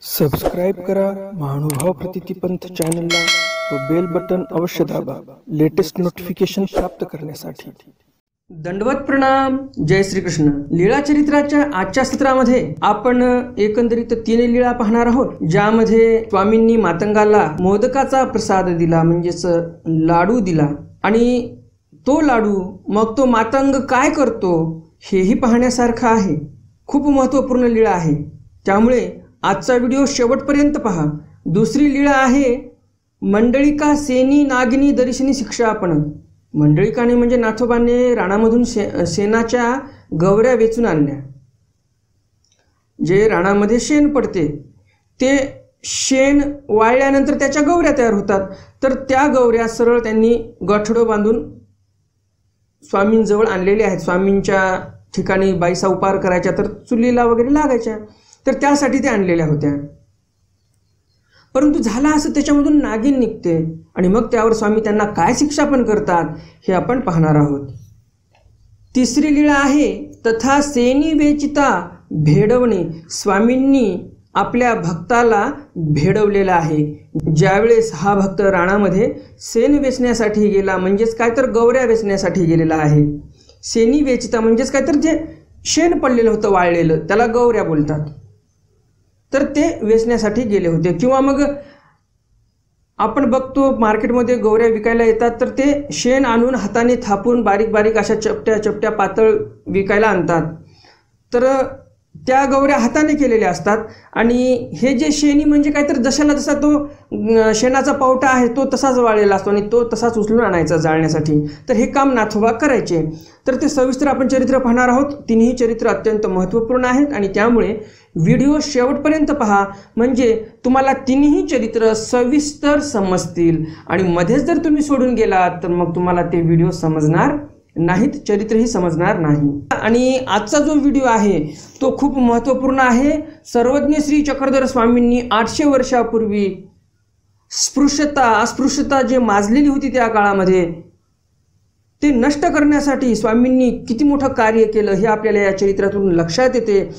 Subscribe करा महानुभाव प्रतितीपंथ चॅनलला व बेल बटन अवश्य दाबा लेटेस्ट नोटिफिकेशन प्राप्त करण्यासाठी। दंडवत प्रणाम। जय श्री कृष्ण। लीळा चरित्राच्या आजच्या सत्रामध्ये आपण एकंदरीत 3 लीळा पाहणार आहोत, ज्यामध्ये स्वामींनी मातंगाला मोदकाचा प्रसाद दिला, म्हणजेच लाडू दिला, आणि तो लाडू मग तो मातंग काय करतो हेही पाहण्यासारखं आहे। खूप महत्त्वपूर्ण लीळा आहे, त्यामुळे आजचा व्हिडिओ शेवटपर्यंत पहा। दुसरी लीळा आहे मंडळिका सेनी नागिनी दर्शनी शिक्षापण। मंडळिकाने म्हणजे नाथोबाने राणामधून शेणाच्या गवऱ्या वेचून आणल्या। जे राणामध्ये शेण पडते ते शेण वाळल्यानंतर त्याच्या गवऱ्या तयार होतात, तर त्या गवऱ्या सरळ त्यांनी गठडो बांधून स्वामींजवळ आणलेले आहेत। स्वामींच्या ठिकाणी बाईसा उपार करायच्या तर चुलीला वगैरे लागायच्या, तर त्यासाठी ते आणलेल्या होत्या। परंतु झाला असं त्याच्यामधून नागिन निघते आणि मग त्यावर स्वामी त्यांना काय शिक्षा पण करतात हे आपण पाहणार आहोत। तिसरी लीळा आहे तथा सेनी वेचिता भेडवणे। स्वामींनी आपल्या भक्ताला भेडवलेला आहे। ज्यावेळेस हा भक्त राणामध्ये सेन वेचण्यासाठी गेला, म्हणजेच काय तर गवऱ्या वेचण्यासाठी गेलेला आहे। सेनी वेचिता म्हणजेच काय तर जे शेण पडलेलं होतं वाळलेलं, त्याला गवऱ्या बोलतात, तर ते वेचण्यासाठी गेले होते। किंवा मग आपण बघतो मार्केटमध्ये गवऱ्या विकायला येतात, तर ते शेण आणून हाताने थापून बारीक बारीक अशा चपट्या चपट्या पातळ विकायला आणतात, तर त्या गवऱ्या हाताने केलेल्या असतात। आणि हे जे शेणी म्हणजे काय तर जशाला जसा तो शेणाचा पावटा आहे तो तसाच वाळलेला असतो आणि तो तसाच उचलून आणायचा जाळण्यासाठी, तर हे काम नाथोबा करायचे। तर ते सविस्तर आपण चरित्र पाहणार आहोत। तिन्ही चरित्र अत्यंत महत्त्वपूर्ण आहेत आणि त्यामुळे व्हिडिओ शेवटपर्यंत पहा, म्हणजे तुम्हाला तिन्ही चरित्र सविस्तर समजतील। आणि मध्येच जर तुम्ही सोडून गेलात तर मग तुम्हाला ते व्हिडिओ समजणार नाहीत, चरित्रही समजणार नाही। आणि आजचा जो व्हिडिओ आहे तो खूप महत्त्वपूर्ण आहे। सर्वज्ञ श्री चक्रधर स्वामींनी 800 वर्षापूर्वी अस्पृश्यता जे माजलेली होती त्या काळामध्ये, ते नष्ट करण्यासाठी स्वामींनी किती मोठं कार्य केलं हे आपल्याला या चरित्रातून लक्षात येते।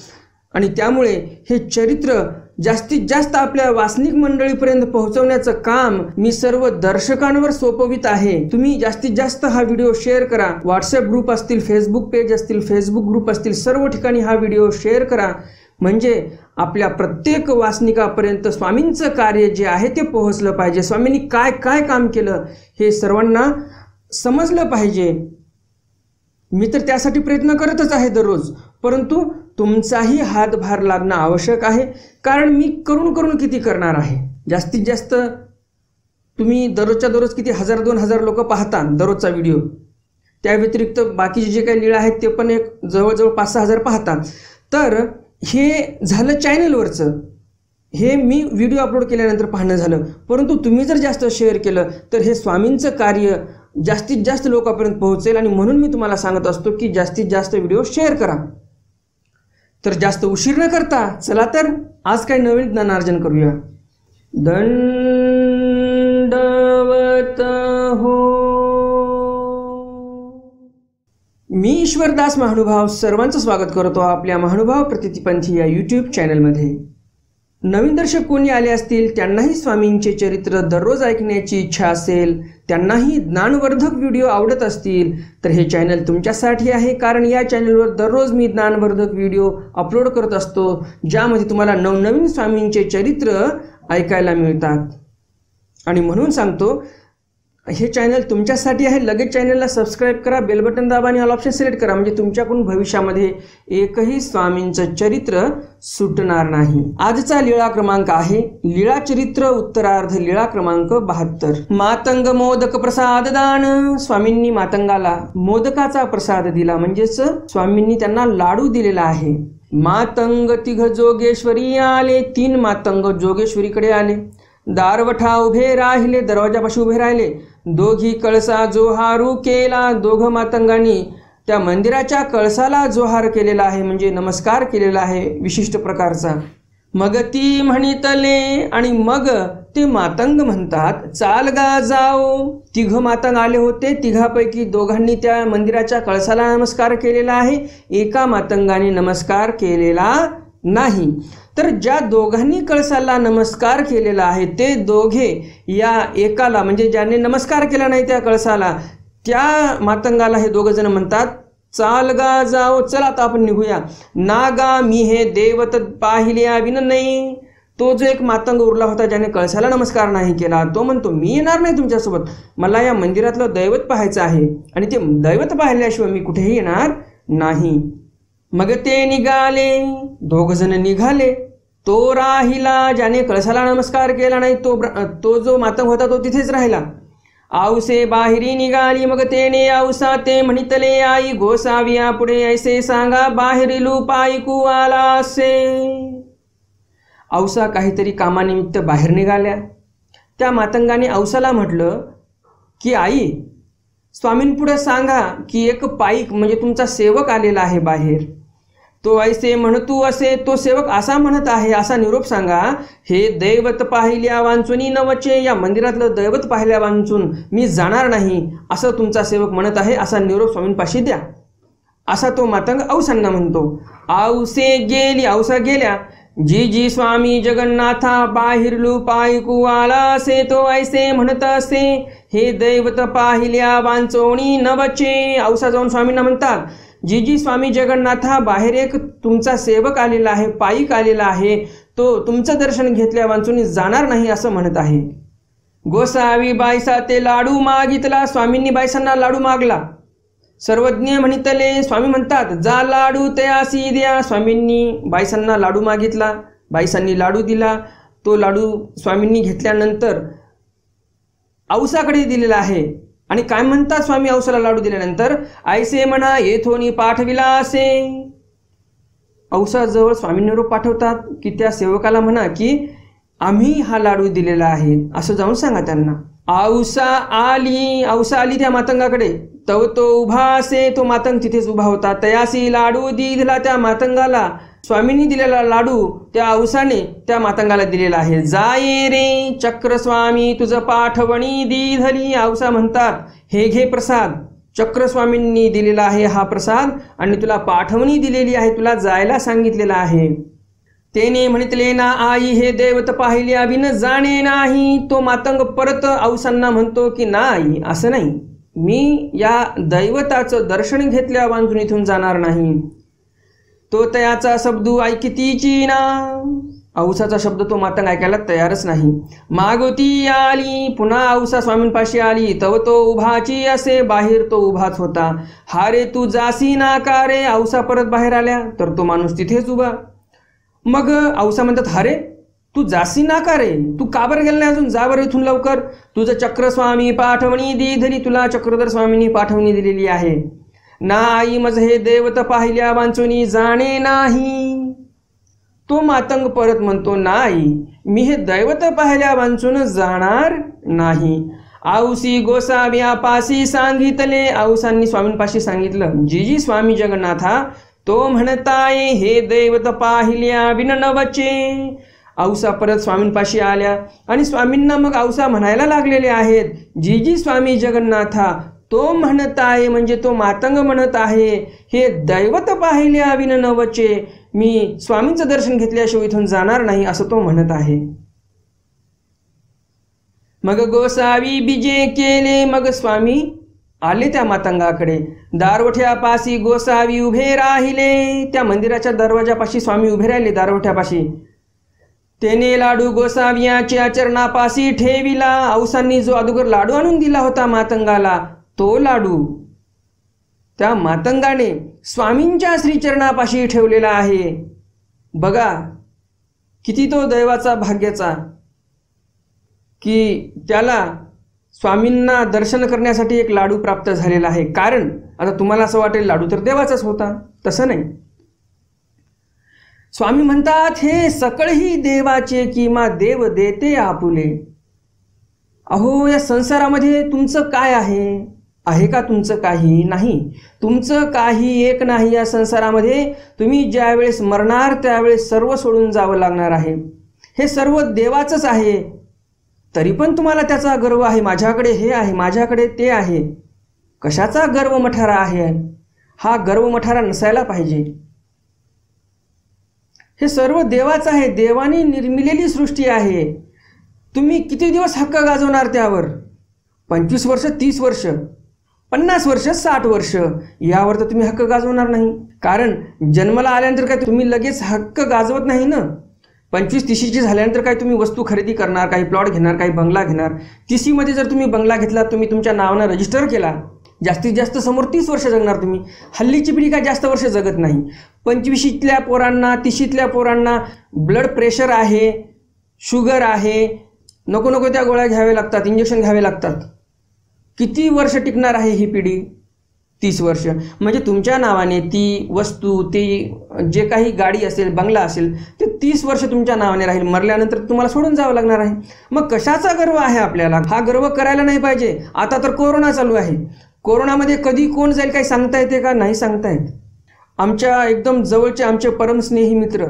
आणि त्यामुळे हे चरित्र जास्तीत जास्त आपल्या वासनिक मंडळीपर्यंत पोहोचवण्याचं काम मी सर्व दर्शकांवर सोपवित आहे। तुम्ही जास्तीत जास्त हा व्हिडिओ शेअर करा। व्हॉट्सअप ग्रुप असतील, फेसबुक पेज असतील, फेसबुक ग्रुप असतील, सर्व ठिकाणी हा व्हिडिओ शेअर करा, म्हणजे आपल्या प्रत्येक वासनिकापर्यंत स्वामींचं कार्य जे आहे ते पोहोचलं पाहिजे। स्वामींनी काय काय काम केलं हे सर्वांना समजलं पाहिजे। मी तर त्यासाठी प्रयत्न करतच आहे दररोज, परंतु तुमचाही हातभार लागणं आवश्यक आहे, कारण मी करून किती करणार आहे। जास्तीत जास्त तुम्ही दररोजच्या दररोज किती 1000-2000 लोक पाहता दररोजचा व्हिडिओ, त्या व्यतिरिक्त बाकीचे जे काही लीळा आहेत ते पण एक जवळजवळ 5-6 हजार पाहता। तर हे झालं चॅनलवरचं, हे मी व्हिडिओ अपलोड केल्यानंतर पाहणं झालं। परंतु तुम्ही जर जास्त शेअर केलं तर हे स्वामींचं कार्य जास्तीत जास्त लोकांपर्यंत पोहोचेल, आणि म्हणून मी तुम्हाला सांगत असतो की जास्तीत जास्त व्हिडिओ शेअर करा। तर जास्त उशीर न करता चला तर आज काही नवीन ज्ञानार्जन करूया। दंडवत हो। मी ईश्वरदास महानुभाव सर्वांचं स्वागत करतो आपल्या महानुभाव प्रतितीपंथी या यूट्यूब चॅनलमध्ये। नवीन दर्शक कोणी आले असतील, त्यांनाही स्वामींचे चरित्र दररोज ऐकण्याची इच्छा असेल, त्यांनाही ज्ञानवर्धक व्हिडिओ आवडत असतील, तर हे चॅनल तुमच्यासाठी आहे। कारण या चॅनलवर दररोज मी ज्ञानवर्धक व्हिडिओ अपलोड करत असतो, ज्यामध्ये तुम्हाला नवनवीन स्वामींचे चरित्र ऐकायला मिळतात। आणि म्हणून सांगतो, हे चॅनल तुमच्यासाठी आहे। लगेच चॅनलला सबस्क्राईब करा, बेल बटन दाबा आणि ऑल ऑप्शन सिलेक्ट करा, म्हणजे तुमच्याकडून भविष्यामध्ये एकही स्वामींचं चरित्र सुटणार नाही। आजचा लीळा क्रमांक आहे लीळा चरित्र उत्तरार्ध, लीळा क्रमांक 72। मातंग मोदक प्रसाद दान। स्वामींनी मातंगाला मोदकाचा प्रसाद दिला, म्हणजेच स्वामींनी त्यांना लाडू दिलेला आहे। मातंग तिघ जोगेश्वरी आले। 3 मातंग जोगेश्वरीकडे आले। दारवठा उभे राहिले, दरवाजापाशी उभे राहिले। दोघी कळसा जोहारू केला। 2 मातंगांनी त्या मंदिराच्या कळसाला जोहार केलेला आहे, म्हणजे नमस्कार केलेला आहे विशिष्ट प्रकारचा। मग ती म्हणितले, आणि मग ते मातंग म्हणतात, चाल गा जाओ। 3 मातंग आले होते, 3पैकी 2 त्या मंदिराच्या कळसाला नमस्कार केलेला आहे, एका मातंगाने नमस्कार केलेला नाही। तर ज्या दोघांनी कळसाला नमस्कार केलेला आहे ते दोघे या एकाला म्हणजे ज्याने नमस्कार केला नाही त्या कळसाला त्या मातंगाला हे दोघ जण म्हणतात, चाल गा जाओ, चला आता आपण निघूया. नागा मी हे देवत पाहिल्या विन नाही. तो जो एक मातंग उरला होता ज्याने कळसाला नमस्कार नाही केला तो म्हणतो, मी येणार नाही तुमच्यासोबत, मला या मंदिरातलं दैवत पाहायचं आहे आणि ते दैवत पाहिल्याशिवाय मी कुठेही येणार नाही. मग ते निघाले, दोघ जण निघाले. तो राहिला ज्याने कळसाला नमस्कार केला नाही, तो जो मातंग होता तो तिथेच राहिला. औसे बाहेरी निघाली, मग तेने औसा ते म्हणितले, आई गोसाविया पुढे ऐसे सांगा, बाहेरीलू पायकू आला असे. औसा काहीतरी कामानिमित्त बाहेर निघाल्या. त्या मातंगाने औसाला म्हटलं की आई स्वामींपुढे सांगा की एक पाईक म्हणजे तुमचा सेवक आलेला आहे बाहेर. तो ऐसे म्हणतू असे, तो सेवक असा म्हणत आहे असा निरोप सांगा, हे दैवत पाहिल्या वांचुनी नवचे, या मंदिरातलं दैवत पाहिल्या वांचून मी जाणार नाही असं तुमचा सेवक म्हणत आहे असा निरोप स्वामींपाशी द्या असा तो मातंग औसांना म्हणतो. औसे गेली, औसा गेल्या. जी जी स्वामी जगन्नाथा बाहिरलू पायकू आला असे, तो ऐसे म्हणत असे, हे दैवत पाहिल्या वांचोणी नवचे. औसा जाऊन स्वामींना म्हणतात, जी जी स्वामी जगन्नाथा बाहेर एक तुमचा सेवक आलेला आहे, पायीक आलेला आहे, तो तुमचं दर्शन घेतल्या वांचून जाणार नाही असं म्हणत आहे. गोसावी बायसा ते लाडू मागितला. स्वामींनी बायसांना लाडू मागला. सर्वज्ञ म्हणितले, स्वामी म्हणतात, जा लाडू तयासी द्या. स्वामींनी बायसांना लाडू मागितला, बायसांनी लाडू दिला. तो लाडू स्वामींनी घेतल्यानंतर औसाकडे दिलेला आहे. आणि काय म्हणतात स्वामी औसाला लाडू दिल्यानंतर, ऐसे म्हणा येथोनी पाठविला असे. औसाजवळ स्वामी निरोप पाठवतात की त्या सेवकाला म्हणा की आम्ही हा लाडू दिलेला आहे असं जाऊन सांगा त्यांना. औसा आली त्या मातंगाकडे. तव तो उभा असे, तो मातंग तिथेच उभा होता. तयासी लाडू दिला, त्या मातंगाला स्वामींनी दिलेला लाडू त्या औसाने त्या मातंगाला दिलेला आहे. जाये रे चक्र स्वामी तुझं पाठवणी दिधली. औसा म्हणतात, हे घे प्रसाद, चक्र स्वामींनी दिलेला आहे हा प्रसाद आणि तुला पाठवणी दिलेली आहे, तुला जायला सांगितलेलं आहे. तेने म्हणितले ना आई हे दैवत पाहिल्या विन जाणे नाही. तो मातंग परत औसांना म्हणतो की नाही असं नाही, मी या दैवताचं दर्शन घेतल्या वांजून इथून जाणार नाही. तो तयाचा शब्द ऐकितीची ना. औसाचा शब्द तो मातंग ऐकायला तयारच नाही. मागोती आली, पुन्हा औसा स्वामींपाशी आली. तव तो उभाची असे, बाहेर तो उभाच होता. हारे तू जासी ना का रे. औसा परत बाहेर आल्या तर तो माणूस तिथेच उभा. मग औसा म्हणतात, हरे तू जासी ना का रे, तू का बरं गेला नाही अजून, जा बरं इथून लवकर. तुझं चक्रस्वामी पाठवणी दिधली, तुला चक्रधर स्वामींनी पाठवणी दिलेली आहे. ना आई मज हे दैवत पाहिल्या वांचुनी जाणे नाही. तो मातंग परत म्हणतो, नाही मी हे दैवत पाहिल्या वांचून जाणार नाही. औसी गोसाव्यापाशी सांगितले. औसांनी स्वामींपाशी सांगितलं, जी जी स्वामी जगन्नाथा तो म्हणताय हे दैवत पाहिल्या विन नवचे. औसा परत स्वामींपाशी आल्या आणि स्वामींना मग औसा म्हणायला लागलेले आहेत, जी जी स्वामी जगन्नाथा तो म्हणत आहे, म्हणजे तो मातंग म्हणत आहे, हे दैवत पाहिल्या विन नवचे, मी स्वामींचं दर्शन घेतल्याशिवाय इथून जाणार नाही असं तो म्हणत आहे. मग गोसावी बिजे केले. मग स्वामी आले त्या मातंगाकडे. दारवठ्यापाशी गोसावी उभे राहिले. त्या मंदिराच्या दरवाजापाशी स्वामी उभे राहिले दारवठ्यापाशी. तेने लाडू गोसावियाच्या चरणापाशी ठेविला. औसांनी जो अगोदर लाडू आणून दिला होता मातंगाला, तो लाडू त्या मातंगाने स्वामींच्या श्रीचरणापाशी ठेवलेला आहे. बघा किती तो दैवाचा भाग्याचा की त्याला स्वामींना दर्शन करण्यासाठी एक लाडू प्राप्त झालेला आहे. कारण आता तुम्हाला असं वाटेल लाडू तर देवाचाच होता, तसं नाही. स्वामी म्हणतात, हे सकळही देवाचे किंवा देव देते आपुले. अहो या संसारामध्ये तुमचं काय आहे का तुमचं काही नाही. तुमचं काही एक नाही या संसारामध्ये. तुम्ही ज्यावेळेस मरणार त्यावेळेस सर्व सोडून जावं लागणार आहे. हे सर्व देवाचंच आहे. तरी पण तुम्हाला त्याचा गर्व आहे, माझ्याकडे हे आहे, माझ्याकडे ते आहे. कशाचा गर्व मठारा आहे? हा गर्व मठारा नसायला पाहिजे. हे सर्व देवाचं आहे, देवाने निर्मिलेली सृष्टी आहे. तुम्ही किती दिवस हक्क गाजवणार त्यावर? 25 वर्ष, 30 वर्ष, 50 वर्ष, 60 वर्ष, यावर तर तुम्ही हक्क गाजवणार नाही. कारण जन्माला आल्यानंतर काय तुम्ही लगेच हक्क गाजवत नाही ना. 25-30ची झाल्यानंतर काय तुम्ही वस्तू खरेदी करणार, काही प्लॉट घेणार, काही बंगला घेणार. 30मध्ये जर तुम्ही बंगला घेतला, तुम्ही तुमच्या नावानं रजिस्टर केला, जास्तीत जास्त समोर 30 वर्ष जगणार तुम्ही. हल्लीची पिढी काय जास्त वर्ष जगत नाही. 25तल्या पोरांना, 30तल्या पोरांना ब्लड प्रेशर आहे, शुगर आहे, नको नको त्या गोळ्या घ्याव्या लागतात, इंजेक्शन घ्यावे लागतात. किती वर्ष टिकणार आहे ही पिढी? 30 वर्ष. म्हणजे तुमच्या नावाने ती वस्तू, ती जे काही गाडी असेल, बंगला असेल, ते 30 वर्ष तुमच्या नावाने राहील. मरल्यानंतर तुम्हाला सोडून जावं लागणार आहे. मग कशाचा गर्व आहे आपल्याला? हा गर्व करायला नाही पाहिजे. आता तर कोरोना चालू आहे. कोरोनामध्ये कधी कोण जाईल काही सांगता येते का? नाही सांगता येत. आमच्या एकदम जवळचे आमचे परमस्नेही मित्र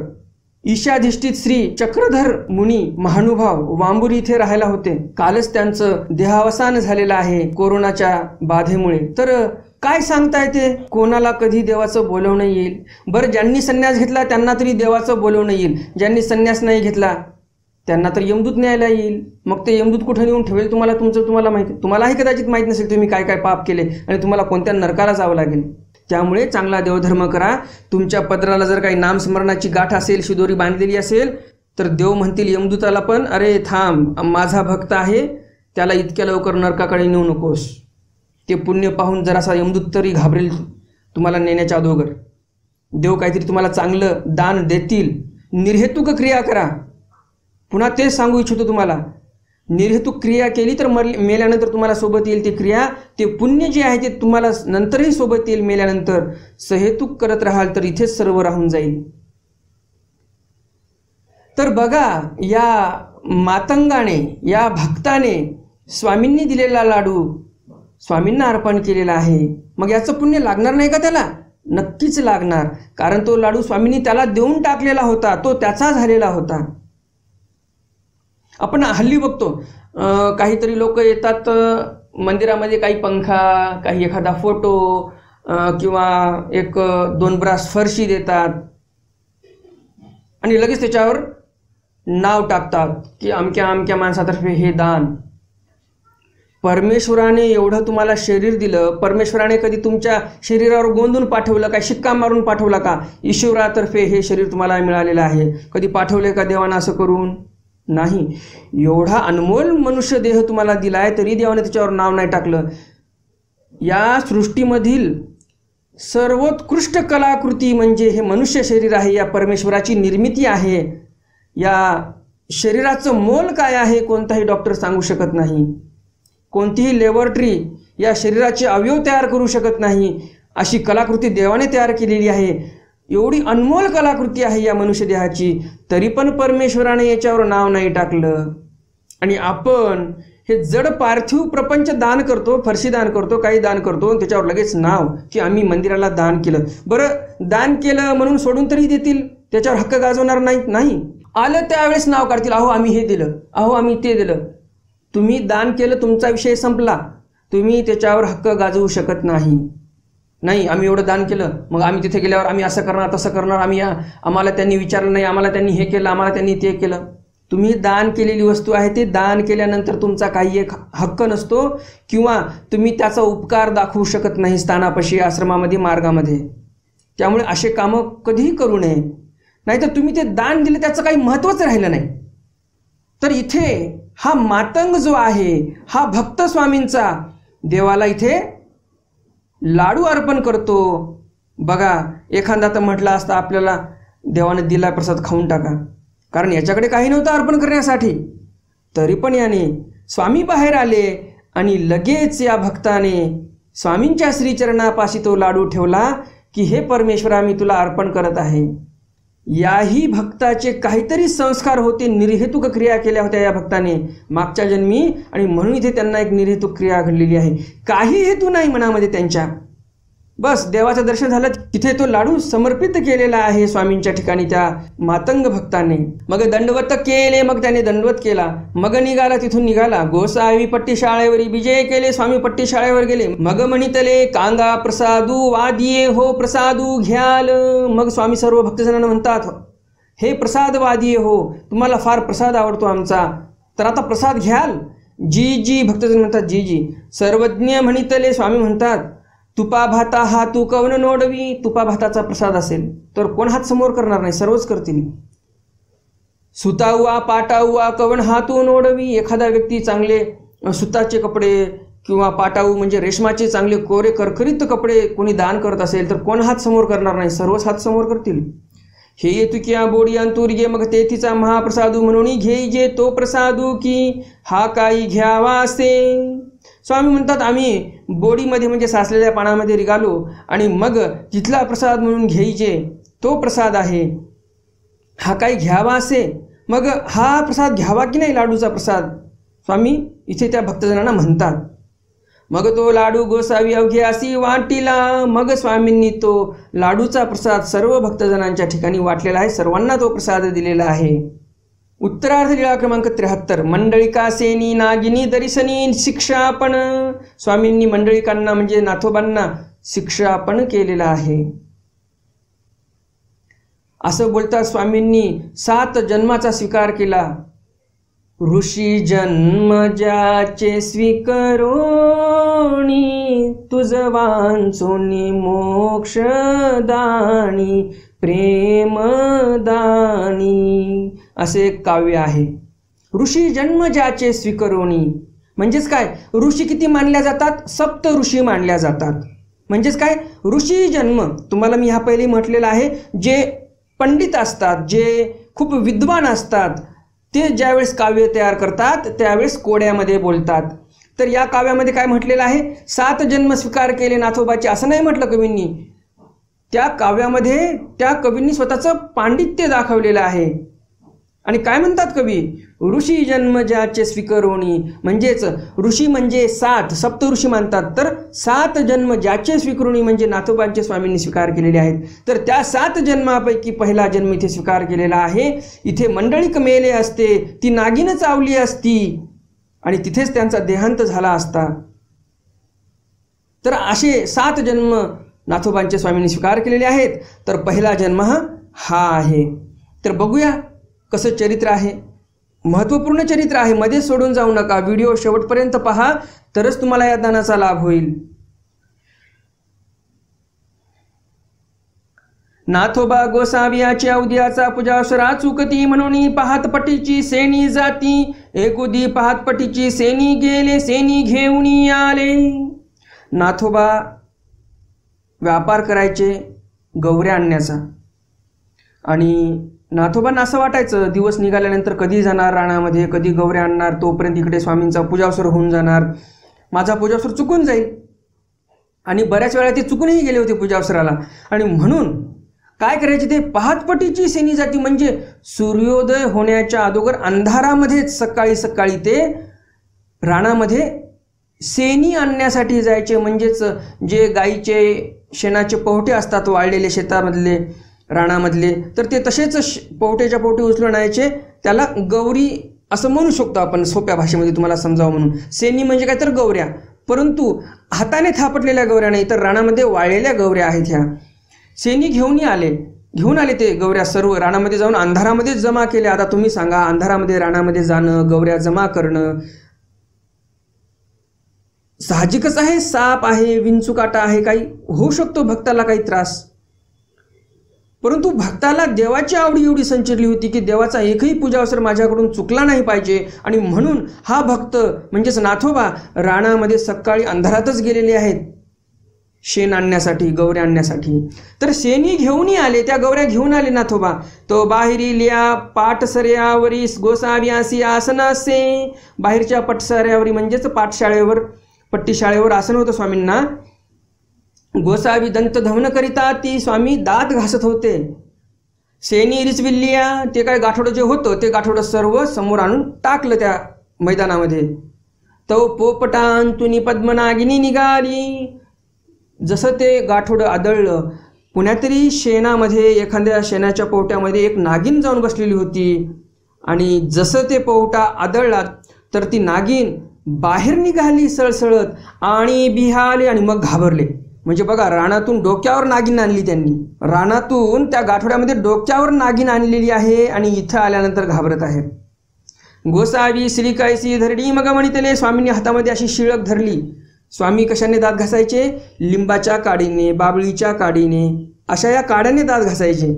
ईशाधिष्ठित श्री चक्रधर मुनी महानुभाव वांबुरी इथे राहायला होते. कालच त्यांचं देहावसान झालेलं आहे कोरोनाच्या बाधेमुळे. तर काय सांगता येते कोणाला कधी देवाचं बोलवणं येईल? बरं, ज्यांनी संन्यास घेतला त्यांना तरी देवाचं बोलवणं येईल. ज्यांनी संन्यास नाही घेतला त्यांना तर यमदूत न्यायला येईल. मग ते यमदूत कुठे नेऊन ठेवेल तुम्हाला माहिती. तुम्हालाही कदाचित माहीत नसेल तुम्ही काय काय पाप केले आणि तुम्हाला कोणत्या नरकाला जावं लागेल. त्यामुळे चांगला देवधर्म करा. तुमच्या पदराला जर काही नामस्मरणाची गाठ असेल, शिदोरी बांधलेली असेल, तर देव म्हणतील यमदूताला पण, अरे थांब, माझा भक्त आहे, त्याला इतक्या लवकर नरकाकडे नेऊ नकोस. ते पुण्य पाहून जरासा यमदूत तरी घाबरेल तुम्हाला नेण्याच्या अगोदर. देव काहीतरी तुम्हाला चांगलं दान देतील. निर्हेतुक क्रिया करा. पुन्हा तेच सांगू इच्छितो तुम्हाला, निर्हेतुक क्रिया केली तर मेल्यानंतर तुम्हाला सोबत येईल ती क्रिया. ते पुण्य जे आहे ते तुम्हाला नंतरही सोबत येईल मेल्यानंतर. सहेतुक करत राहाल तर इथेच सर्व राहून जाईल. तर बघा, या मातंगाने, या भक्ताने स्वामींनी दिलेला लाडू स्वामींना अर्पण केलेला आहे. मग याचं पुण्य लागणार नाही का त्याला? नक्कीच लागणार. कारण तो लाडू स्वामींनी त्याला देऊन टाकलेला होता, तो त्याचा झालेला होता. आपण हल्ली बघतो काहीतरी लोक येतात मंदिरामध्ये, काही पंखा, काही एखादा फोटो किंवा 1-2 ब्रास फरशी देतात आणि लगेच त्याच्यावर नाव टाकतात की अमक्या अमक्या माणसातर्फे हे दान. परमेश्वराने एवढं तुम्हाला शरीर दिलं, परमेश्वराने कधी तुमच्या शरीरावर गोंदून पाठवलं का? शिक्का मारून पाठवला का? ईश्वरातर्फे हे शरीर तुम्हाला मिळालेलं आहे. कधी पाठवले का देवानं असं करून? नाही. एवढा अनमोल मनुष्य देह तुम्हाला दिला आहे, तरी देवाने त्याच्यावर नाव नाही टाकलं. या सृष्टीमधील सर्वोत्कृष्ट कलाकृती म्हणजे हे मनुष्य शरीर आहे. या परमेश्वराची निर्मिती आहे. या शरीराचं मोल काय आहे कोणताही डॉक्टर सांगू शकत नाही. कोणतीही लॅबोरेटरी या शरीराचे अवयव तयार करू शकत नाही. अशी कलाकृती देवाने तयार केलेली आहे. एवढी अनमोल कलाकृती आहे या मनुष्य देहाची, तरी पण परमेश्वराने याच्यावर नाव नाही टाकलं. आणि आपण हे जड पार्थिव प्रपंच दान करतो, फरशी दान करतो, काही दान करतो, त्याच्यावर लगेच नाव की आम्ही मंदिराला दान केलं. बरं, दान केलं म्हणून सोडून तरी देतील? त्याच्यावर हक्क गाजवणार नाही. आलं त्यावेळेस नाव काढतील, अहो आम्ही हे दिलं, अहो आम्ही ते दिलं. तुम्ही दान केलं, तुमचा विषय संपला. तुम्ही त्याच्यावर हक्क गाजवू शकत नाही. आम्ही एवढं दान केलं, मग आम्ही तिथे गेल्यावर आम्ही असं करणार, तसं करणार, आम्हाला त्यांनी विचारलं नाही, आम्हाला त्यांनी हे केलं, आम्हाला त्यांनी ते केलं. तुम्ही दान केलेली वस्तू आहे ते दान केल्यानंतर तुमचा काही एक हक्क नसतो किंवा तुम्ही त्याचा उपकार दाखवू शकत नाही स्थानापाशी, आश्रमामध्ये, मार्गामध्ये. त्यामुळे असे कामं कधीही करू नये. नाहीतर तुम्ही ते दान दिले त्याचं काही महत्त्वच राहिलं नाही. तर इथे हा मातंग जो आहे, हा भक्त स्वामींचा देवाला इथे लाडू अर्पण करतो. बघा, एखादा तर म्हटला असता आपल्याला देवाने दिला प्रसाद खाऊन टाका, कारण याच्याकडे काही नव्हतं अर्पण करण्यासाठी. तरी पण याने स्वामी बाहेर आले आणि लगेच या भक्ताने स्वामींच्या श्रीचरणापाशी तो लाडू ठेवला की हे परमेश्वरा, मी तुला अर्पण करत आहे. याही भक्ताचे काहीतरी संस्कार होते, निर्हेतुक क्रिया केल्या होत्या या भक्ताने मागच्या जन्मी, आणि म्हणून इथे त्यांना एक निर्हेतुक क्रिया घडलेली आहे. काही हेतू नाही मनामध्ये त्यांच्या. बस देवाचं दर्शन झालं, तिथे तो लाडू समर्पित केलेला आहे स्वामींच्या ठिकाणी त्या मातंग भक्ताने. मग दंडवत केले, मग त्याने दंडवत केला. मग निघाला, तिथून निघाला. गोसावी पट्टी शाळेवरी विजय केले, स्वामी पट्टी शाळेवर गेले. मग म्हणितले कांगा प्रसादू वादिये हो प्रसादू घ्याल. मग स्वामी सर्व भक्तजनांना म्हणतात हे प्रसादवादी हो, तुम्हाला फार प्रसाद आवडतो आमचा, तर आता प्रसाद घ्याल? जी जी भक्तजन म्हणतात जी जी. सर्वज्ञ म्हणितले स्वामी म्हणतात, तुपा भाता हा तू कवन नोडवी. तुपा भाताचा प्रसाद असेल तर कोण हात समोर करणार नाही, सर्वच करतील. सुताउवा पाटाउवा कवन हातू नोडवी. एखादा व्यक्ती चांगले सुताचे कपडे किंवा पाटाऊ म्हणजे रेशमाचे चांगले कोरे करकरीत कपडे कोणी दान करत असेल तर कोण हात समोर करणार नाही, सर्वच हात समोर करतील. हे येतुकिया बोडी अंतूर गे मग तेथीचा महाप्रसादू म्हणून घेई जे तो प्रसादू की हा काही घ्यावा असे. स्वामी म्हणतात आम्ही बोडीमध्ये म्हणजे साचलेल्या पाण्यामध्ये निघालो आणि मग तिथला प्रसाद म्हणून घेईजे तो प्रसाद आहे, हा काही घ्यावा असे. मग हा प्रसाद घ्यावा की नाही, लाडूचा प्रसाद, स्वामी इथे त्या भक्तजनांना म्हणतात. मग तो लाडू गोसावी अवघे अशी वाटिला. मग स्वामींनी तो लाडूचा प्रसाद सर्व भक्तजनांच्या ठिकाणी वाटलेला आहे, सर्वांना तो प्रसाद दिलेला आहे. उत्तरार्ध लीळा क्रमांक 73. मंडळिका सेनी नागिनी दर्शनी शिक्षापण. स्वामींनी मंडळिकांना म्हणजे नाथोबांना शिक्षापण केलेला आहे. असं बोलता स्वामींनी 7 जन्माचा स्वीकार केला. ऋषी जन्म ज्याचे स्वीकरोणी तुझ वांचोनी मोक्षदानी प्रेमदानी. असे एक काव्य आहे. ऋषी जन्म ज्याचे स्वीकरोणी म्हणजेच काय, ऋषी किती मानल्या जातात? 7 ऋषी मानल्या जातात. म्हणजेच काय, ऋषी जन्म तुम्हाला मी ह्या पहिले म्हटलेलं आहे, जे पंडित असतात, जे खूप विद्वान असतात, ते ज्यावेळेस काव्य तयार करतात त्यावेळेस कोड्यामध्ये बोलतात. तर या काव्यामध्ये काय म्हटलेलं आहे, 7 जन्म स्वीकार केले नाथोबाचे असं नाही म्हटलं कवींनी. त्या काव्यामध्ये त्या कवींनी स्वतःचं पांडित्य दाखवलेलं आहे. आणि काय म्हणतात कवी, ऋषी जन्म ज्याचे स्वीकरोणी, म्हणजेच ऋषी म्हणजे 7 सप्तऋषी मानतात, तर 7 जन्म ज्याचे स्वीकरोणी म्हणजे नाथोबांचे स्वामींनी स्वीकार केलेले आहेत. तर त्या 7 जन्मापैकी पहिला जन्म इथे स्वीकार केलेला आहे. इथे मंडळीक मेले असते, ती नागिन चावली असती आणि तिथेच त्यांचा देहांत झाला असता. तर असे 7 जन्म नाथोबांच्या स्वामींनी स्वीकार केलेले आहेत. तर पहिला जन्म हा आहे. तर बघूया कसं चरित्र आहे, महत्त्वपूर्ण चरित्र आहे. मध्ये सोडून जाऊ नका, व्हिडिओ शेवटपर्यंत पहा, तरच तुम्हाला या दानाचा लाभ होईल. नाथोबा गोसावियाच्या उद्याचा पूजासरा चुकती म्हणून पाहत पटीची सेनी जाती. एकुदी पाहत पटीची सेनी गेले, सेनी घेऊन आले. नाथोबा व्यापार करायचे गौऱ्या आणण्याचा. आणि नाथोबांना असं वाटायचं दिवस निघाल्यानंतर कधी जाणार रानामध्ये, कधी गौऱ्या आणणार, तोपर्यंत इकडे स्वामींचा पूजावसर होऊन जाणार, माझा पूजावसर चुकून जाईल. आणि बऱ्याच वेळा ते चुकूनही गेले होते पूजावसराला. आणि म्हणून काय करायचे, ते पहाटपटीची सेनी जाती म्हणजे सूर्योदय होण्याच्या अगोदर अंधारामध्येच सकाळी सकाळी ते रानामध्ये सेनी आणण्यासाठी जायचे. म्हणजेच जे गाईचे शेणाचे पोहटे असतात वाळलेले शेतामधले रानामधले, तर ते तसेच पोहटेच्या पोहटे उचलून आणायचे. त्याला गौरी असं म्हणू शकतो आपण सोप्या भाषेमध्ये तुम्हाला समजावं म्हणून. सेनी म्हणजे काय तर गौऱ्या, परंतु हाताने थापटलेल्या गौऱ्या नाही, तर रानामध्ये वाळलेल्या गौऱ्या आहेत. ह्या सेनी घेऊन आले ते गौऱ्या सर्व रानामध्ये जाऊन अंधारामध्येच जमा केल्या. आता तुम्ही सांगा, अंधारामध्ये रानामध्ये जाणं, गौऱ्या जमा करणं साहजिकच आहे. साप आहे, विंचुकाटा आहे, काही होऊ शकतो भक्ताला काही त्रास. परंतु भक्ताला देवाची आवडी एवढी संचिरली होती की देवाचा एकही पूजावसर माझ्याकडून चुकला नाही पाहिजे. आणि म्हणून हा भक्त म्हणजेच नाथोबा रानामध्ये सकाळी अंधारातच गेलेले आहेत शेण आणण्यासाठी, गौऱ्या आणण्यासाठी. तर शेणी घेऊन आले, त्या गौऱ्या घेऊन आले नाथोबा. तो बाहेरी लिया पाठसऱ्यावरी गोसाव्यासी आसनासे. बाहेरच्या पटसऱ्यावरी म्हणजेच पाठशाळेवर, पट्टीशाळेवर आसन होतं स्वामींना. गोसावी दंत धवन करिता ती स्वामी दात घासत होते. सेनी रिचविल्लिया, ते काय गाठोडं जे होतं ते गाठोडं सर्व समोर आणून टाकलं त्या मैदानामध्ये. तो पोपटांतुनी पद्मनागिनी निघाली. जसं ते गाठोडं आदळलं, कुण्यातरी शेणामध्ये, एखाद्या शेणाच्या पोहट्यामध्ये एक नागिन जाऊन बसलेली होती. आणि जसं ते पोहटा आदळला तर ती नागिन बाहेर निघाली सळसळत आणि बिहाले आणि मग घाबरले. म्हणजे बघा, रानातून डोक्यावर नागिन आणली त्यांनी, रानातून त्या गाठोड्यामध्ये डोक्यावर नागिन आणलेली आहे आणि इथं आल्यानंतर घाबरत आहे. गोसावी श्री कैसी धरडी मग म्हणितले, स्वामींनी हातामध्ये अशी शिळक धरली. स्वामी कशाने दात घासायचे? लिंबाच्या काडीने, बाबळीच्या काडीने, अशा या काड्याने दात घासायचे.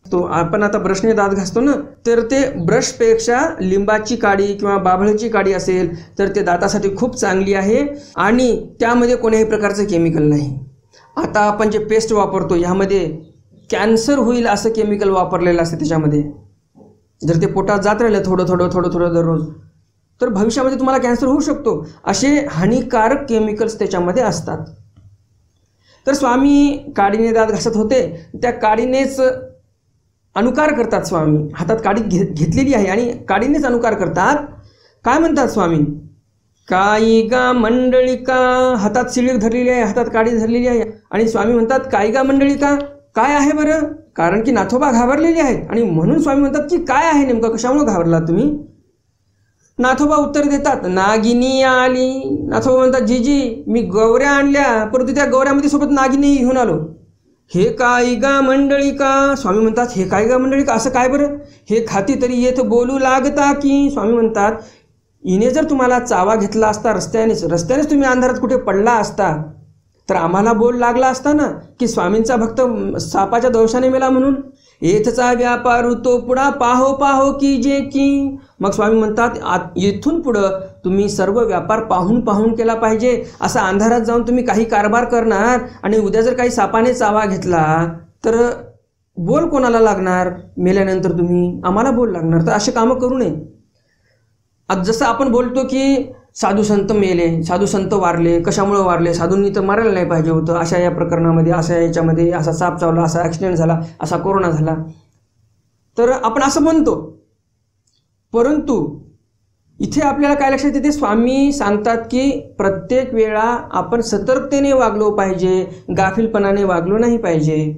तो आपण आता ब्रशने दात घासतो ना, तर ते ब्रशपेक्षा लिंबाची काडी किंवा बाभळीची काडी असेल तर ते दातासाठी खूप चांगली आहे आणि त्यामध्ये कोणत्याही प्रकारचं केमिकल नाही. आता आपण जे पेस्ट वापरतो ह्यामध्ये कॅन्सर होईल असं केमिकल वापरलेलं असतं त्याच्यामध्ये. जर ते पोटात जात राहिलं थोडं थोडं थोडं थोडं दररोज, तर भविष्यामध्ये तुम्हाला कॅन्सर होऊ शकतो. असे हानिकारक केमिकल्स त्याच्यामध्ये असतात. तर स्वामी काडीने दात घासत होते, त्या काडीनेच अनुकार करतात स्वामी. हातात काडी घेतलेली आहे आणि काडीनेच अनुकार करतात. काय म्हणतात स्वामी? काही गा मंडळिका, हातात शिळीक धरलेली आहे, हातात काडी धरलेली आहे आणि स्वामी म्हणतात काही गा मंडळिका, काय आहे बरं? कारण की नाथोबा घाबरलेले आहेत आणि म्हणून स्वामी म्हणतात की काय आहे नेमकं, कशामुळे घाबरला तुम्ही? नाथोबा उत्तर देतात, नागिनी आली. नाथोबा म्हणतात, जीजी मी गौऱ्या आणल्या, परंतु त्या गौऱ्यामध्ये सोबत नागिनी घेऊन आलो. हे काय गा मंडळिका? स्वामी म्हणतात, हे काय गा मंडळिका, असं काय बरं? हे खाती तरी येथ बोलू लागता की? स्वामी म्हणतात, हिने जर तुम्हाला चावा घेतला असता रस्त्यानेच तुम्ही अंधारात कुठे पडला असता तर आम्हाला बोल लागला असता ना की स्वामींचा भक्त सापाच्या दंशाने मेला म्हणून. येथचा व्यापार तो पुढा पाहो पाहो की जे की. मग स्वामी म्हणतात, येथून पुढं तुम्ही सर्व व्यापार पाहून पाहून केला पाहिजे. असा अंधारात जाऊन तुम्ही काही कारभार करणार आणि उद्या जर काही सापाने चावा घेतला तर बोल कोणाला लागणार? मेल्यानंतर तुम्ही आम्हाला बोल लागणार. तर असे कामं करू नये. आज जसं आपण बोलतो की साधू संत मेले, साधू संत वारले, कशामुळे वारले? साधूंनी तर मारायला नाही पाहिजे होतं, अशा या प्रकरणामध्ये, अशा याच्यामध्ये असा साप चावला, असा ॲक्सिडेंट झाला, असा कोरोना झाला, तर आपण असं म्हणतो. परंतु इथे आपल्याला काय लक्षात येते? स्वामी सांगतात की प्रत्येक वेळा आपण सतर्कतेने वागलो पाहिजे, गाफीलपणाने वागलो नाही पाहिजे.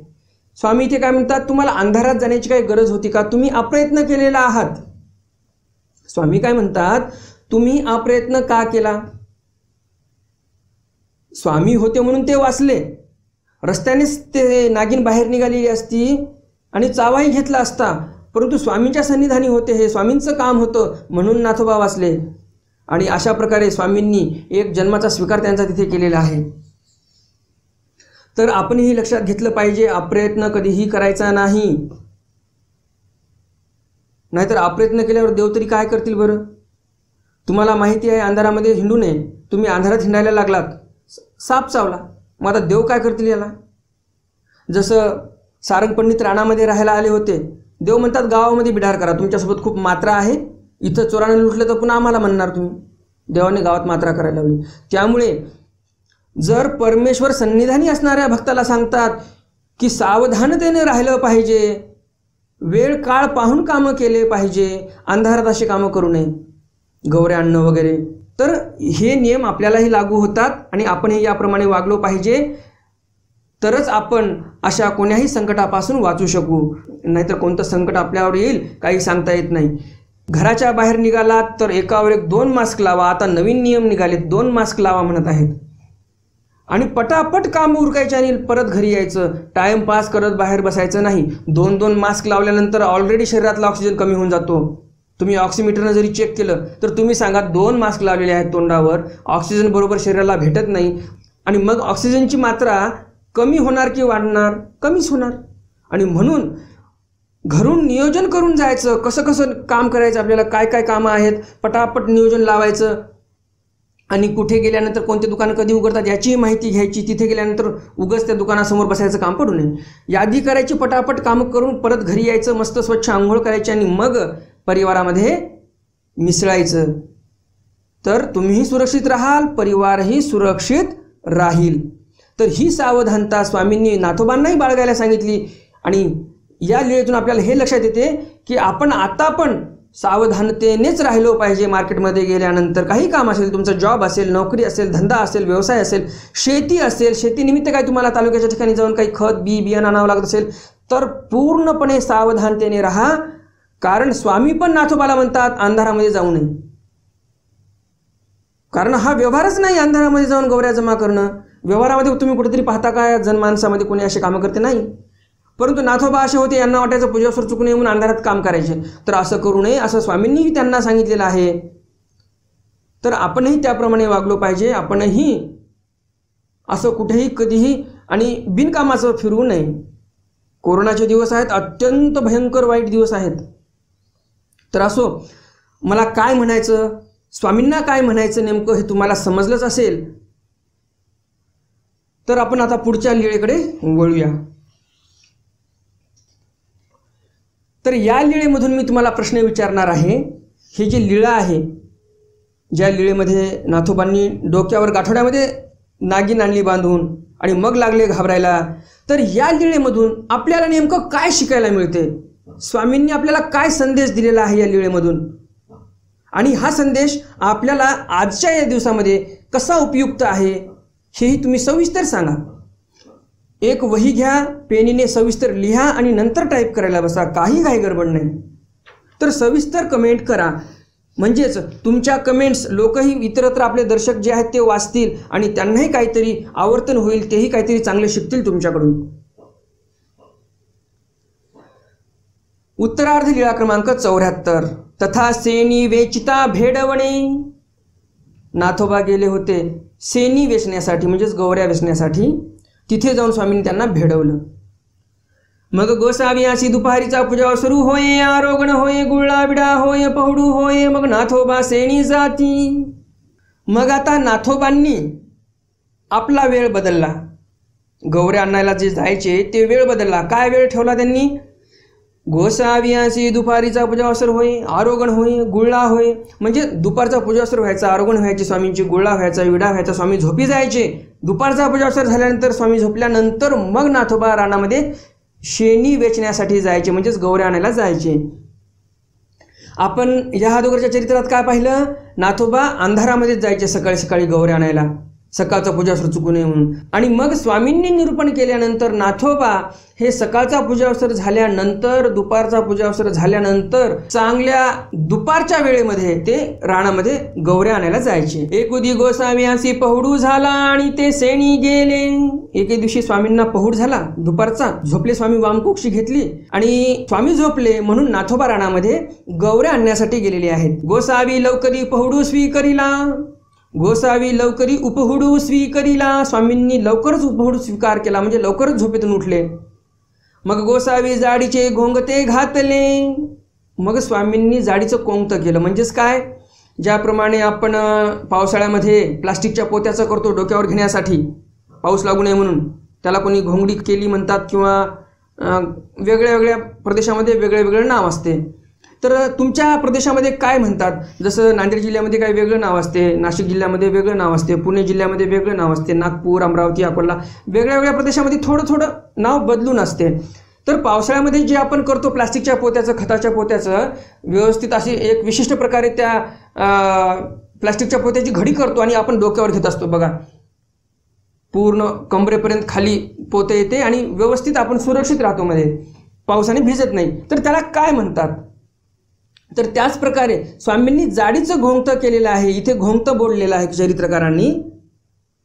स्वामी इथे काय म्हणतात? तुम्हाला अंधारात जाण्याची काही गरज होती का? तुम्ही अप्रयत्न केलेला आहात. स्वामी काय म्हणतात? तुम्ही अप्रयत्न का केला? स्वामी होते म्हणून ते वाचले. रस्त्यानेच ते नागिन बाहेर निघालेली असती आणि चावाही घेतला असता, परंतु स्वामींच्या सन्निधानी होते, हे स्वामींचं काम होतं म्हणून नाथोबा वाचले. आणि अशा प्रकारे स्वामींनी एक जन्माचा स्वीकार त्यांचा तिथे केलेला आहे. तर आपणही लक्षात घेतलं पाहिजे, अप्रयत्न कधीही करायचा नाही. नाहीतर अप्रयत्न केल्यावर देव तरी काय करतील बरं? तुम्हाला माहिती आहे अंधारामध्ये हिंडू नये, तुम्ही अंधारात हिंडायला लागलात, साप चावला, मग आता देव काय करतील याला? जसं सारंग पंडित राणामध्ये राहायला आले होते, देव म्हणतात गावामध्ये बिडार करा, तुमच्यासोबत खूप मात्रा आहे, इथं चोराने लुटलं तर पुन्हा आम्हाला म्हणणार तुम्ही. देवाने गावात मात्रा करायला लावली. त्यामुळे जर परमेश्वर सन्निधानी असणाऱ्या भक्ताला सांगतात की सावधानतेने राहिलं पाहिजे, वेळ काळ पाहून कामं केले पाहिजे, अंधारात असे कामं करू नये, गौऱ्या आणणं वगैरे, तर हे नियम आपल्यालाही लागू होतात आणि आपणही याप्रमाणे वागलो पाहिजे. तरच आपण अशा कोण्याही संकटापासून वाचू शकू. नाहीतर कोणतं संकट आपल्यावर येईल काही सांगता येत नाही. घराच्या बाहेर निघालात तर एकावर एक 2 मास्क लावा. आता नवीन नियम निघालेत, 2 मास्क लावा म्हणत आहेत. आणि पटापट काम उरकायचे आणि परत घरी यायचं, टाइमपास करत बाहेर बसायचं नाही. 2-2 मास्क लावल्यानंतर ऑलरेडी शरीरातला ऑक्सिजन कमी होऊन जातो. तुम्ही ऑक्सिमीटरनं जरी चेक केलं तर तुम्ही सांगा 2 मास्क लावलेले आहेत तोंडावर, ऑक्सिजन बरोबर शरीराला भेटत नाही आणि मग ऑक्सिजनची मात्रा कमी होणार की वाढणार? कमीच होणार. आणि म्हणून घरून नियोजन करून जायचं, कसं कसं काम करायचं, आपल्याला काय काय कामं आहेत, पटापट नियोजन लावायचं. आणि कुठे गेल्यानंतर कोणते दुकानं कधी उघडतात याचीही माहिती घ्यायची. तिथे गेल्यानंतर उगाच त्या दुकानासमोर बसायचं काम पडू नये. यादी करायची, पटापट कामं करून परत घरी यायचं, मस्त स्वच्छ आंघोळ करायची आणि मग परिवारामध्ये मिसळायचं. तर तुम्हीही सुरक्षित राहाल, परिवारही सुरक्षित राहील. तर ही सावधानता स्वामींनी नाथोबांनाही बाळगायला सांगितली. आणि या लीळेतून आपल्याला हे लक्षात येते की आपण आता पण सावधानतेनेच राहिलो पाहिजे. मार्केटमध्ये गेल्यानंतर काही काम असेल, तुमचं जॉब असेल, नोकरी असेल, धंदा असेल, व्यवसाय असेल, शेती असेल, शेतीनिमित्त काही तुम्हाला तालुक्याच्या ठिकाणी जाऊन काही खत बियाणं आणावं लागत असेल तर पूर्णपणे सावधानतेने राहा. कारण स्वामी पण नाथोबाला म्हणतात अंधारामध्ये जाऊ नये. कारण हा व्यवहारच नाही अंधारामध्ये जाऊन गौऱ्या जमा करणं. व्यवहारामध्ये तुम्ही कुठेतरी पाहता का जनमानसामध्ये कोणी असे कामं करते? नाही. परंतु नाथोबा असे होते, यांना वाटायचं पूजासर चुकू नये म्हणून अंधारात काम करायचे. तर असं करू नये असं स्वामींनी त्यांना सांगितलेलं आहे. तर आपणही त्याप्रमाणे वागलो पाहिजे. आपणही असं कुठेही कधीही आणि बिनकामाचं फिरवू नये. कोरोनाचे दिवस आहेत, अत्यंत भयंकर वाईट दिवस आहेत. तर असो, मला काय म्हणायचं, स्वामींना काय म्हणायचं नेमकं हे तुम्हाला समजलंच असेल. तर आपण आता पुढच्या लीळेकडे वळूया. तर या लीळेमधून मी तुम्हाला प्रश्न विचारणार आहे. ही जी लीळा आहे, ज्या लीळेमध्ये नाथोबांनी डोक्यावर गाठोड्यामध्ये नागिन आणली बांधून आणि मग लागले घाबरायला, तर या लीळेमधून आपल्याला नेमकं काय शिकायला मिळते? स्वामींनी आपल्याला काय संदेश दिलेला आहे या लीळेमधून? आणि हा संदेश आपल्याला आजच्या या दिवसामध्ये कसा उपयुक्त आहे हेही तुम्ही सविस्तर सांगा. एक वही घ्या, पेनीने सविस्तर लिहा आणि नंतर टाईप करायला बसा. काही गडबड नाही. तर सविस्तर कमेंट करा, म्हणजेच तुमच्या कमेंट्स लोकही इतरत्र आपले दर्शक जे आहेत ते वाचतील आणि त्यांनाही काहीतरी आवर्तन होईल, तेही काहीतरी चांगले शिकतील तुमच्याकडून. उत्तरार्ध लीळा क्रमांक 74. तथा सेनी वेचिता भेडवणे. नाथोबा गेले होते सेनी वेचण्यासाठी, म्हणजेच गौऱ्या वेचण्यासाठी. तिथे जाऊन स्वामींनी त्यांना भेडवलं. मग गोसावी अशी दुपारीचा पूजा सुरू होय, आरोगण होय, गुळा बिडा होय, पहुडू होय, मग नाथोबा सेनी जाती. मग आता नाथोबांनी आपला वेळ बदलला. गौऱ्या आणायला जे जायचे ते वेळ बदलला. काय वेळ ठेवला त्यांनी? गोसावी अशी दुपारीचा पूजावसर होय, आरोगण होय, गुळा होय, म्हणजे दुपारचा पूजावसर व्हायचा, आरोगण व्हायचे स्वामींची, गुळा व्हायचा, विडा व्हायचा, स्वामी झोपी जायचे. दुपारचा पूजावसर झाल्यानंतर स्वामी झोपल्यानंतर मग नाथोबा रानामध्ये शेणी वेचण्यासाठी जायचे, म्हणजेच गौऱ्या आणायला जायचे. आपण या अगोदरच्या चरित्रात काय पाहिलं? नाथोबा अंधारामध्येच जायचे सकाळी सकाळी गौऱ्या आणायला, सकाळचा पूजावसर चुकू नये म्हणून. आणि मग स्वामींनी निरूपण केल्यानंतर नाथोबा हे सकाळचा पूजावसर झाल्यानंतर, दुपारचा पूजावसर झाल्यानंतर चांगल्या दुपारच्या वेळेमध्ये ते रानामध्ये गौऱ्या आणायला जायचे. एकुदी गोसावी अशी पहुडू झाला आणि ते सेणी गेले. एके दिवशी स्वामींना पहुड झाला दुपारचा, झोपले स्वामी, वामकुक्षी घेतली आणि स्वामी झोपले म्हणून नाथोबा रानामध्ये गौऱ्या आणण्यासाठी गेलेले आहेत. गोसावी लवकरी पहुडू स्वीकरिला. गोसावी लवकरी उपहुडू स्वीकरिला. स्वामींनी लवकरच उपहुडू स्वीकार केला, म्हणजे लवकरच झोपेतून उठले. मग गोसावी जाडीचे घोंगते घातले. मग स्वामींनी जाडीचं कोंगतं केलं, म्हणजेच काय? ज्याप्रमाणे आपण पावसाळ्यामध्ये प्लास्टिकच्या पोत्याचं करतो डोक्यावर घेण्यासाठी, पाऊस लागू नये म्हणून, त्याला कोणी घोंगडी केली म्हणतात किंवा वेगळ्या वेगळ्या प्रदेशामध्ये वेगळे वेगळे नाव असते. तर तुमच्या प्रदेशामध्ये काय म्हणतात? जसं नांदेड जिल्ह्यामध्ये काही वेगळं नाव असते, नाशिक जिल्ह्यामध्ये वेगळं नाव असते, पुणे जिल्ह्यामध्ये वेगळं नाव असते, नागपूर, अमरावती, अकोला, वेगळ्या वेगळ्या प्रदेशामध्ये थोडं थोडं नाव बदलून असते. तर पावसाळ्यामध्ये जे आपण करतो प्लास्टिकच्या पोत्याचं, खताच्या पोत्याचं, व्यवस्थित अशी एक विशिष्ट प्रकारे त्या प्लास्टिकच्या पोत्याची घडी करतो आणि आपण डोक्यावर घेत असतो बघा. पूर्ण कमरेपर्यंत खाली पोते येते आणि व्यवस्थित आपण सुरक्षित राहतो, मध्ये पावसाने भिजत नाही. तर त्याला काय म्हणतात? तर त्याच प्रकारे स्वामींनी जाडीचं घोंगतं केलेलं आहे. इथे घोंगतं बोललेलं आहे चरित्रकारांनी.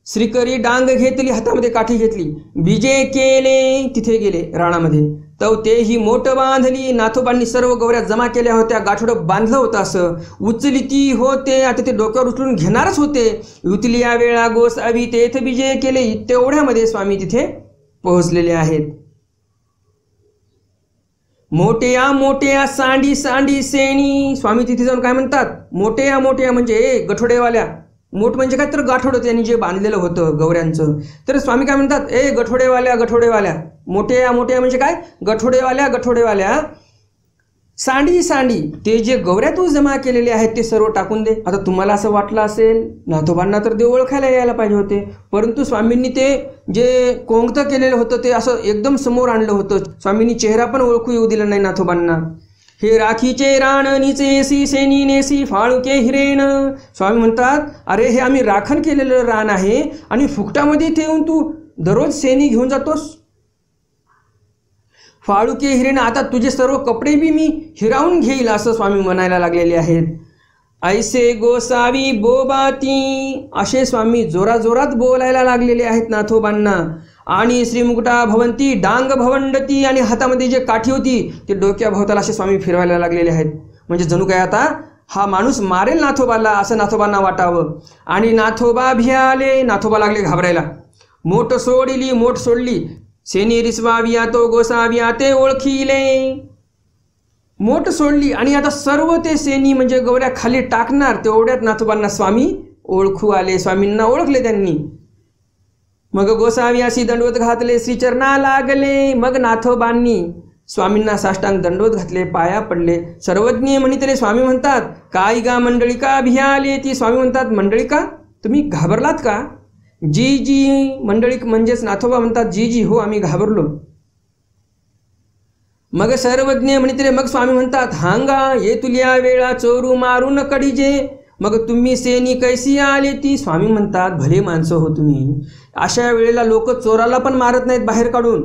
श्रीकरी डांग घेतली, हातामध्ये काठी घेतली, बीजे केले, तिथे गेले राणामध्ये. तव तेही मोठ बांधली. नाथोबांनी सर्व गौऱ्या जमा केल्या होत्या, गाठोडं बांधलं होतं असं. उचली ती होते, आता ते डोक्यावर उचलून घेणारच होते. उतली या वेळा गोसावी तेथ बीजे केले. तेवढ्यामध्ये स्वामी तिथे पोहोचलेले आहेत. मोठ्या सांडी सांडी सेनी. स्वामी तिथे जाऊन काय म्हणतात? मोठ्या म्हणजे गठोडेवाल्या. मोठ म्हणजे काय? तर गाठोडं त्यांनी जे बांधलेलं होतं गौऱ्यांचं. तर स्वामी काय म्हणतात? गठोडेवाल्या. मोठ्या म्हणजे काय? गठोडेवाल्या. सांडी ते जे गौऱ्या तू जमा केलेले आहेत ते सर्व टाकून दे. आता तुम्हाला असं वाटलं असेल, नाथोबांना तर देव ओळखायला यायला पाहिजे होते, परंतु स्वामींनी ते जे कोंगतं केलेलं होतं ते असं एकदम समोर आणलं होतं. स्वामींनी चेहरा पण ओळखू येऊ दिला नाही नाथोबांना. हे राखीचे रान निचेसी सेनी नेसी फाळुके हिरेण. स्वामी म्हणतात, अरे हे आम्ही राखण केलेलं रान आहे आणि फुकटामध्ये इथे येऊन तू दररोज सेनी घेऊन जातोस. फाळुके हिरेण, आता तुझे सर्व कपडे बी मी हिरावून घेईल, असं स्वामी म्हणायला लागलेले आहेत. ऐसे गोसावी बोबाती, असे स्वामी जोराजोरात बोलायला लागलेले आहेत नाथोबांना. आणि श्रीमुकुटा भवंती डांग भवंडती, आणि हातामध्ये जे काठी होती ते डोक्याभोवताला असे स्वामी फिरवायला लागलेले आहेत. म्हणजे जणू काय आता हा माणूस मारेल नाथोबाला असं नाथोबांना वाटावं. आणि नाथोबा भियाले, नाथोबा लागले घाबरायला. मोठ सोडली, मोठ सोडली, सेनी रिसवाविया तो गोसाविया ते ओळखीले. मोठ सोडली आणि आता सर्व ते सेनी म्हणजे गवऱ्या खाली टाकणार, तेवढ्यात नाथोबांना स्वामी ओळखू आले, स्वामींना ओळखले त्यांनी. मग गोसावियासी दंडवत घातले, श्रीचरणा लागले. मग नाथोबांनी स्वामींना साष्टांग दंडवत घातले, पाया पडले. सर्वज्ञ म्हणितले, स्वामी म्हणतात काय गा मंडळिका भियाले ती. स्वामी म्हणतात मंडळिका तुम्ही घाबरलात का? जी जी, मंडळिक म्हणजेच नाथोबा म्हणतात जी जी, हो आम्ही घाबरलो. मग सर्वज्ञ म्हणितले, मग स्वामी म्हणतात हांगा ये तुल्या वेळा चोरू मारून कडीजे. मग तुम्ही सेनी कैसी आले ती. स्वामी म्हणतात भले माणसं हो तुम्ही, अशा वेळेला लोक चोराला पण मारत नाहीत बाहेर काढून.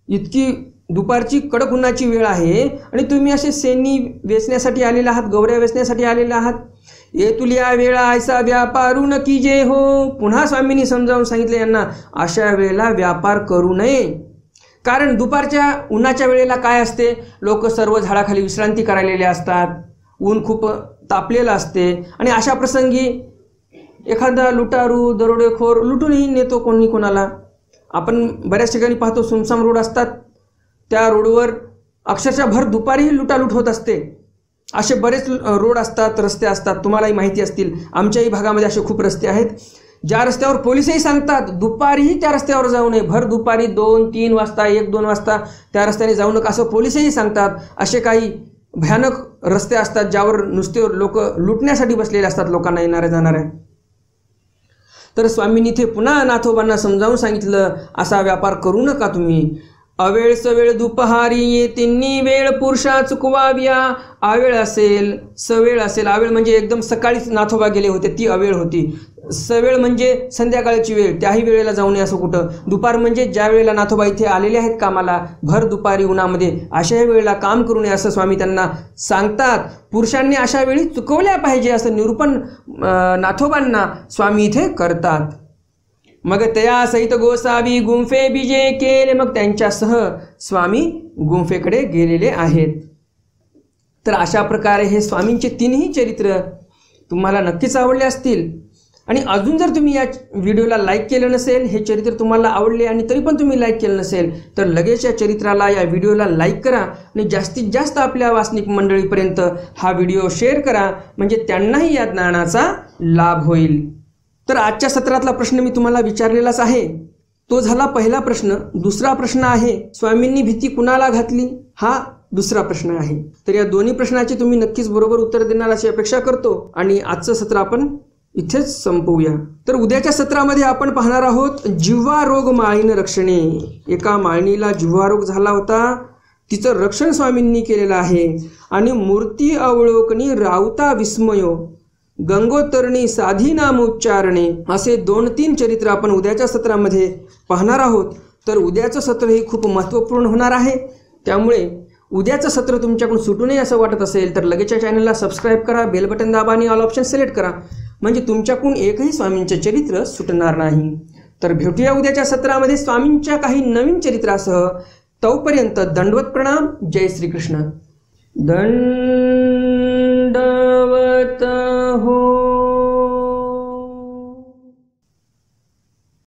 इतकी दुपारची कडक उन्हाची वेळ आहे आणि तुम्ही असे सेनी वेचण्यासाठी आलेले आहात, गवऱ्या वेचण्यासाठी आलेले आहात. ये तुल्या वेळा ऐसा व्यापारू न कीजे हो. पुन्हा स्वामींनी समजावून सांगितले यांना अशा वेळेला व्यापार करू नये. कारण दुपारच्या उन्हाच्या वेळेला काय असते, लोक सर्व झाडाखाली विश्रांती करायलेले असतात, ऊन खूप तापलेलं असते. आणि अशा प्रसंगी एखादा लुटारू दरोडेखोर लुटूनही नेतो कोणी कोणाला. आपण बऱ्याच ठिकाणी पाहतो सुमसाम रोड असतात, त्या रोडवर अक्षरशः भर दुपारीही लुटालूट होत असते. असे बरेच रोड असतात, रस्ते असतात, तुम्हालाही माहिती असतील. आमच्याही भागामध्ये असे खूप रस्ते आहेत ज्या रस्त्यावर पोलिसही सांगतात दुपारीही त्या रस्त्यावर जाऊ नये. भर दुपारी 2-3 वाजता 1-2 वाजता त्या रस्त्याने जाऊ नका असं पोलिसही सांगतात. असे काही भयानक रस्ते असतात ज्यावर नुसते लोक लुटण्यासाठी बसलेले असतात, लोकांना येणाऱ्या जाणाऱ्या. तर स्वामींनी इथे पुन्हा नाथोबांना समजावून सांगितलं असा व्यापार करू नका तुम्ही. अवेळ सवेळ दुपहारी येतींनी वेळ पुरुषा चुकवाव्या. आवेळ असेल सवेळ असेल, आवेळ म्हणजे एकदम सकाळीच नाथोबा गेले होते ती अवेळ होती. सवेळ म्हणजे संध्याकाळची वेळ, त्याही वेळेला जाऊ नये असं कुठं. दुपार म्हणजे ज्या वेळेला नाथोबा इथे आलेले आहेत कामाला भर दुपारी उन्हामध्ये, अशाही वेळेला काम करू नये असं स्वामी त्यांना सांगतात. पुरुषांनी अशा वेळी चुकवल्या पाहिजे असं निरूपण नाथोबांना स्वामी इथे करतात. मग त्या सहित गोसावी गुंफे बिजे केले. मग त्यांच्यासह स्वामी गुंफेकडे गेलेले आहेत. तर अशा प्रकारे हे स्वामींचे तीनही चरित्र तुम्हाला नक्कीच आवडले असतील. आणि अजून जर तुम्ही या व्हिडिओला लाईक केलं नसेल, हे चरित्र तुम्हाला आवडले आणि तरी पण तुम्ही लाईक केलं नसेल, तर लगेच या चरित्राला या व्हिडिओला लाईक करा आणि जास्तीत जास्त आपल्या वाचनिक मंडळीपर्यंत हा व्हिडिओ शेअर करा, म्हणजे त्यांनाही या ज्ञानाचा लाभ होईल. तर आजच्या सत्रातला प्रश्न मी तुम्हाला विचारलेलाच आहे, तो झाला पहिला प्रश्न. दुसरा प्रश्न आहे स्वामींनी भीती कुणाला घातली, हा दुसरा प्रश्न आहे. तर या दोन्ही प्रश्नाचे तुम्ही नक्कीच बरोबर उत्तर देणार अशी अपेक्षा करतो आणि आजचं सत्र आपण इथेच संपवूया. तर उद्याच्या सत्रामध्ये आपण पाहणार आहोत जिव्हा रोग माळीन रक्षणे. एका माळणीला जिव्हा रोग झाला होता, तिचं रक्षण स्वामींनी केलेलं आहे. आणि मूर्ती अवलोकनी रावता विस्मयो, गंगोतरणी साधी नाम उच्चारणे, असे 2-3 चरित्र आपण उद्याच्या सत्रामध्ये पाहणार आहोत. तर उद्याचं सत्र हे खूप महत्त्वपूर्ण होणार आहे. त्यामुळे उद्याचं सत्र तुमच्याकडून सुटू नये असं वाटत असेल तर लगेच या चॅनलला सबस्क्राईब करा, बेल बटन दाबा आणि ऑल ऑप्शन सिलेक्ट करा, म्हणजे तुमच्याकडून एकही स्वामींचे चरित्र सुटणार नाही. तर भेटूया उद्याच्या सत्रामध्ये स्वामींच्या काही नवीन चरित्रासह. तोपर्यंत दंडवत प्रणाम. जय श्रीकृष्ण. दंडवत हो.